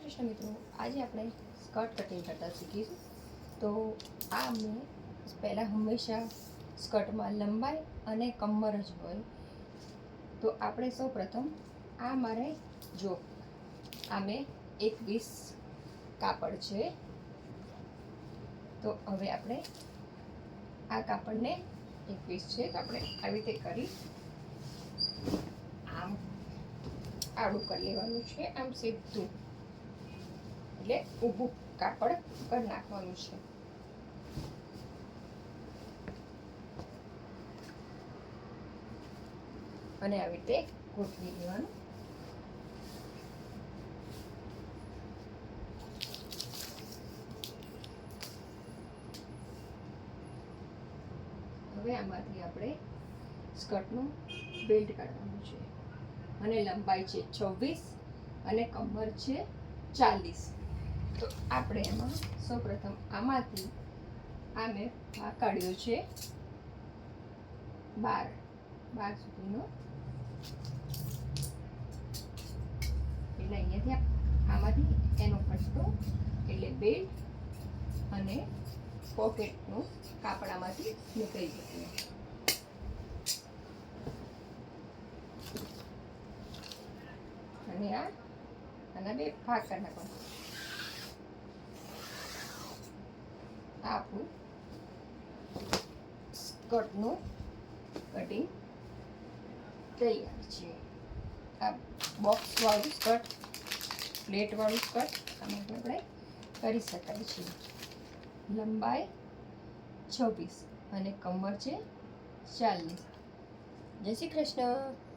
કૃષ્ણ મિત્રો, આજે આપણે સ્કર્ટ કટિંગ કરતા શીખીશું. તો આ મેં પહેલાં હંમેશા સ્કર્ટમાં લંબાઈ અને કમર જ હોય. તો આપણે સૌ પ્રથમ આ મારે જો આ મેં 21 કાપડ છે. તો હવે આપણે આ કાપડને 21 છે તો આપણે આવી રીતે કરી આમ આડું કરી લેવાનું છે, આમ સીધું, એટલે ઊભું કાપડ કરી નાખવાનું છે. અને આવી રીતે ગોઠવી દેવાનું. હવે આમાંથી આપણે સ્કર્ટનું બેલ્ટ કાઢવાનું છે અને લંબાઈ છે 26 અને કમર છે 40. તો આપણે એમાં સૌપ્રથમ આમાંથી આ મેં ભાગ કાઢ્યો છે 12 સુધીનો. એટલે અહીંયાથી આમાંથી એનો પટ્ટો એટલે બેલ્ટ અને પોકેટનું કાપડામાંથી નીકળી જશે. અને આના બે ભાગ કરી નાખવાના. આપણું સ્કર્ટનું કટિંગ તૈયાર છે. આ બોક્સ વાળું સ્કર્ટ, પ્લેટ વાળું સ્કર્ટ આમાં આપણે કરી શકાય છે. લંબાઈ 26 અને કમર છે 40. જય શ્રી કૃષ્ણ.